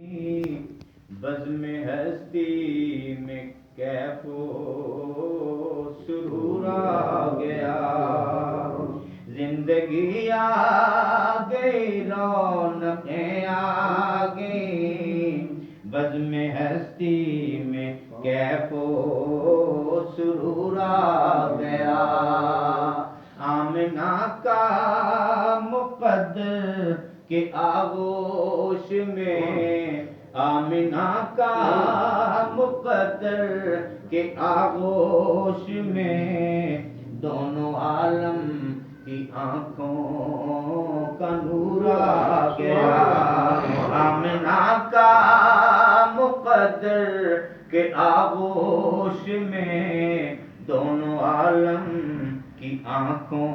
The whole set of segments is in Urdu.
بزم ہستی میں کیف و سرور آ گیا، زندگی آ گئی، رونقیں آ گئی، بزم ہستی میں کیف و سرور آ گیا۔ آمنہ کا مقدر کے آغوش میں، آمنہ کا مقدر کے آغوش میں، دونوں عالم کی آنکھوں کا نور آ گیا۔ آمنہ کا مقدر کے آغوش میں، دونوں عالم کی آنکھوں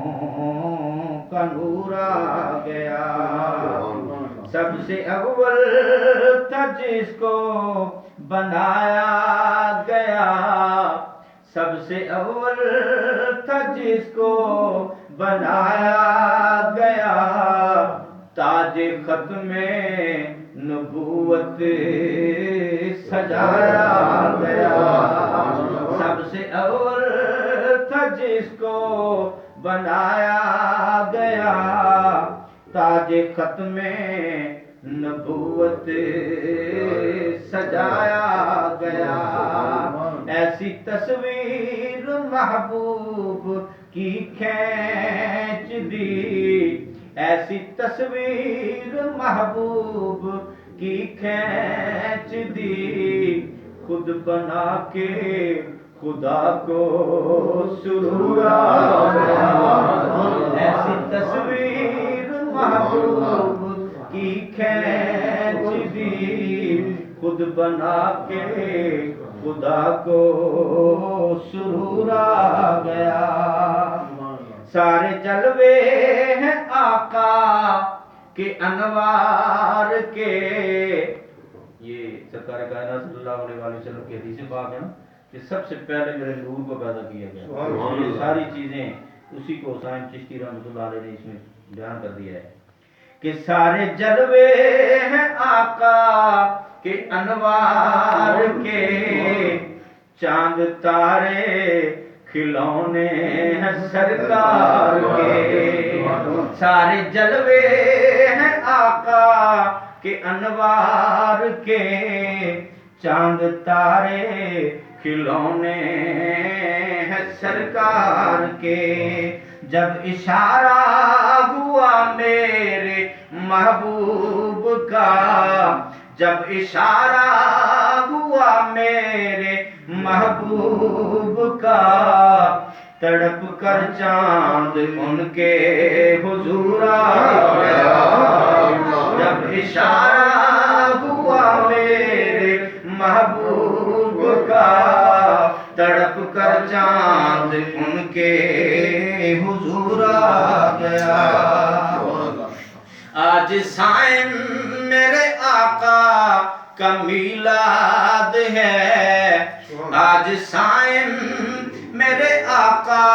کا نور آ گیا۔ سب سے اول تھا جس کو بنایا گیا، سب سے اول تھا جس کو بنایا گیا، تاج ختم نبوت سجایا گیا۔ سب سے اول تھا جس کو بنایا گیا، تاج ختم نبوت سجایا گیا۔ ایسی تصویر محبوب کی کھینچ دی، ایسی تصویر محبوب کی کھینچ دی، خود بنا کے خدا کو سرور آ گیا۔ ایسی تصویر محبوب کی کھینچ دی، خود بنا کے خدا کو سرور آ گیا۔ سارے جلوے ہیں آقا کے انوار کے، یہ سرکار کائنات صلی اللہ علیہ وسلم کی حدیث پاک ہے نا کہ سب سے پہلے میرے نور کو پیدا کیا گیا۔ یہ ساری چیزیں اسی کو حسین چشتی رحمۃ اللہ علیہ نے اس میں بیان کر دیا ہے کہ سارے جلوے ہیں آقا کے انوار کے، چاند تارے کھلونے ہیں سرکار کے۔ سارے جلوے ہیں آقا کے انوار کے، چاند تارے کھلونے ہیں سرکار کے۔ جب اشارہ ہوا میرے محبوب کا، جب اشارہ ہوا میرے محبوب کا، تڑپ کر چاند ان کے حضور آ گیا۔ جب اشارہ ہوا میرے محبوب کا، تڑپ کر چاند ان کے حضور آ گیا۔ آج سائن میرے آقا کا میلاد ہے، آج سائن میرے آقا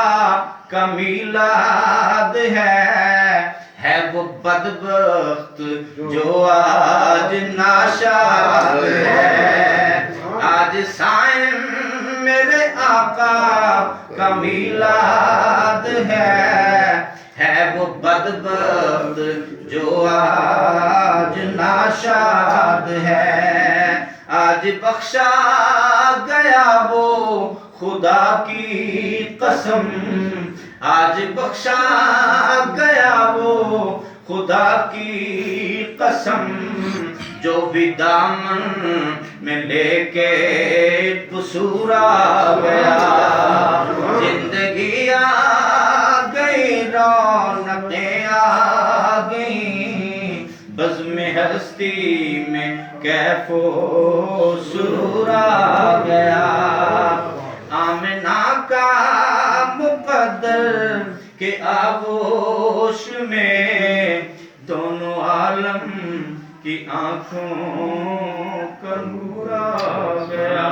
کا میلاد ہے وہ بدبخت جو آج ناشاد ہے۔ آج سائن میرے آقا کا میلاد ہے وہ بدبخت جو آج ناشاد ہے۔ آج بخشا گیا وہ خدا کی قسم، آج بخشا گیا وہ خدا کی قسم، جو بھی دامن میں لے کے قصور آ گیا۔ زندگی آ گئی، رونقیں آ گئیں، بزم ہستی میں کیف و سرور آ گیا۔ آمنہ کا مقدر کے آغوش میں، دونوں عالم کی آنکھوں کا نور آ گیا۔